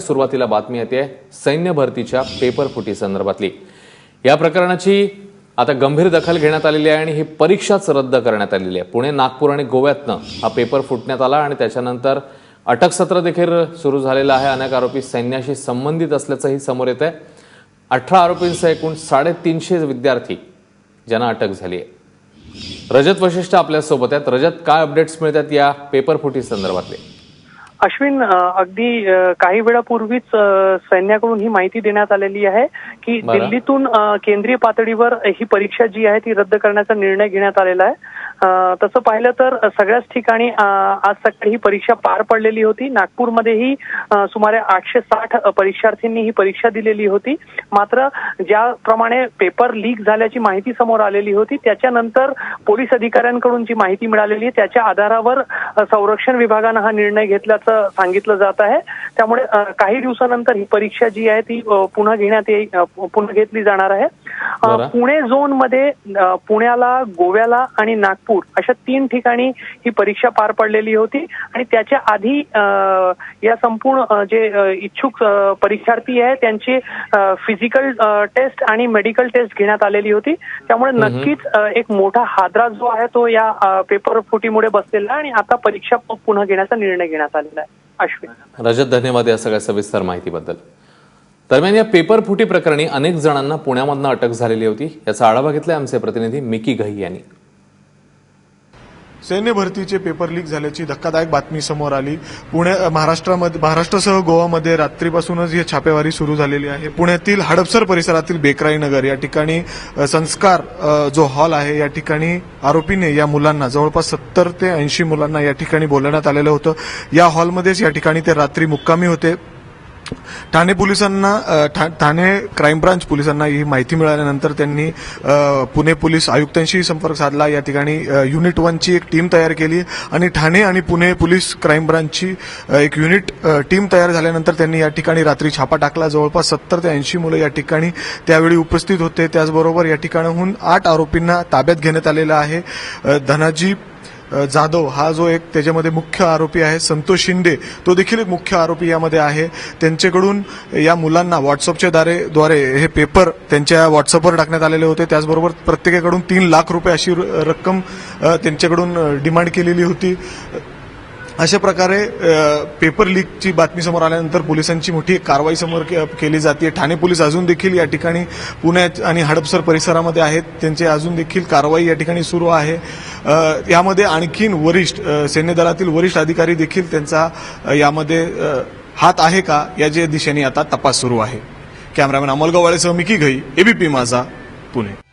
सुरुवातीला बातमी येते सैन्य भरतीच्या पेपर फुटी संदर्भातली। या प्रकरणाची आता गंभीर दखल घेण्यात आलेली आहे आणि ही परीक्षाच रद्द करण्यात आलेली आहे। पुणे, नागपूर आणि गोव्यातनं हा पेपर फुटण्यात आला आणि त्याच्यानंतर अटक सत्र देखील सुरू झालेलं आहे। अनेक आरोपी सैन्याशी संबंधित असल्याचंही समोर येत आहे। 18 आरोपींसह एकूण 350 विद्यार्थी ज्यांना अटक झाली आहे। रजत वशिष्ठ आपल्यासोबत आहेत। रजत, काय अपडेट्स मिळतात या पेपर फुटी संदर्भातले? अश्विन, अगदी काही वेळापूर्वीच सैन्याकडून ही माहिती देण्यात आलेली आहे की दिल्लीतून केंद्रीय पातळीवर ही परीक्षा जी आहे ती रद्द करण्याचा निर्णय घेण्यात आलेला आहे। तसं पाहिलं तर सगळ्याच ठिकाणी आज सकाळी ही परीक्षा पार पडलेली होती। नागपूरमध्येही सुमारे 860 परीक्षार्थींनी ही परीक्षा दिलेली होती। मात्र ज्याप्रमाणे पेपर लीक झाल्याची माहिती समोर आलेली होती त्याच्यानंतर पोलीस अधिकाऱ्यांकडून जी माहिती मिळालेली आहे त्याच्या आधारावर संरक्षण विभागानं हा निर्णय घेतल्याचं सांगितलं जात आहे। त्यामुळे काही दिवसानंतर ही परीक्षा जी आहे ती पुन्हा घेतली जाणार आहे। पुणे झोन मध्ये पुण्याला, गोव्याला आणि नागपूर अशा 3 ठिकाणी ही परीक्षा पार पडलेली होती आणि त्याच्या आधी या संपूर्ण जे इच्छुक परीक्षार्थी आहे त्यांची फिजिकल टेस्ट आणि मेडिकल टेस्ट घेण्यात आलेली होती। त्यामुळे नक्कीच एक मोठा हादरा जो आहे तो या पेपर फुटीमुळे बसलेला आहे आणि आता परीक्षा पुन्हा घेण्याचा निर्णय घेण्यात आलेला आहे। अश्विन, रजत, धन्यवाद या सगळ्या सविस्तर माहितीबद्दल। दरम्यान या पेपर फुटी प्रकरणी अनेक जणांना पुण्यामधनं अटक झालेली होती। याचा आढावा घेतलाय आमचे प्रतिनिधी मिकी घई यांनी। सैन्य भरतीचे पेपर लीक झाल्याची धक्कादायक बातमी समोर आली। महाराष्ट्रासह गोवामध्ये रात्रीपासूनच ही छापेमारी सुरू झालेली आहे। पुण्यातील हडपसर परिसरातील बेकराई नगर या ठिकाणी संस्कार जो हॉल आहे या ठिकाणी आरोपीने या मुलांना जवळपास 70 ते 80 मुलांना या ठिकाणी बोलवण्यात आलेलं होतं। या हॉलमध्येच या ठिकाणी ते रात्री मुक्कामी होते। ठाणे क्राईम ब्रांच पोलिसांना ही माहिती मिळाल्यानंतर त्यांनी पुणे पोलीस आयुक्तांशी संपर्क साधला। या ठिकाणी युनिट 1 ची एक टीम तयार केली आणि ठाणे आणि पुणे पोलीस क्राईम ब्रांचची एक युनिट टीम तयार झाल्यानंतर त्यांनी या ठिकाणी रात्री छापा टाकला। जवळपास 70 ते 80 मुलं या ठिकाणी त्यावेळी उपस्थित होते। त्याचबरोबर या ठिकाणाहून 8 आरोपींना ताब्यात घेण्यात आलेलं आहे। धनाजी जाधव हा जो एक त्याच्यामध्ये मुख्य आरोपी आहे, संतोष शिंदे तो देखील एक मुख्य आरोपी यामध्ये आहे। त्यांच्याकडून या मुलांना व्हॉट्सअपच्या द्वारे हे पेपर त्यांच्या व्हॉट्सअपवर टाकण्यात आलेले होते। त्याचबरोबर प्रत्येकाकडून 3 लाख रुपये अशी रक्कम त्यांच्याकडून डिमांड केलेली होती। अशा प्रकारे पेपर लीकची बातमी समोर आल्यानंतर पोलिसांची मोठी कारवाई समोर केली जाते। ठाणे पोलीस अजून देखील या ठिकाणी पुण्यात आणि हडपसर परिसरामध्ये आहेत। त्यांचे अजून देखील कारवाई या ठिकाणी सुरू आहे। यामध्ये आणखीन वरिष्ठ सैन्य दलातील वरिष्ठ अधिकारी देखील त्यांचा यामध्ये हात आहे का याच्या दिशेने आता तपास सुरू आहे। कॅमेरामॅन अमोल गवाळेसह मिकी घई, एबीपी माझा, पुणे।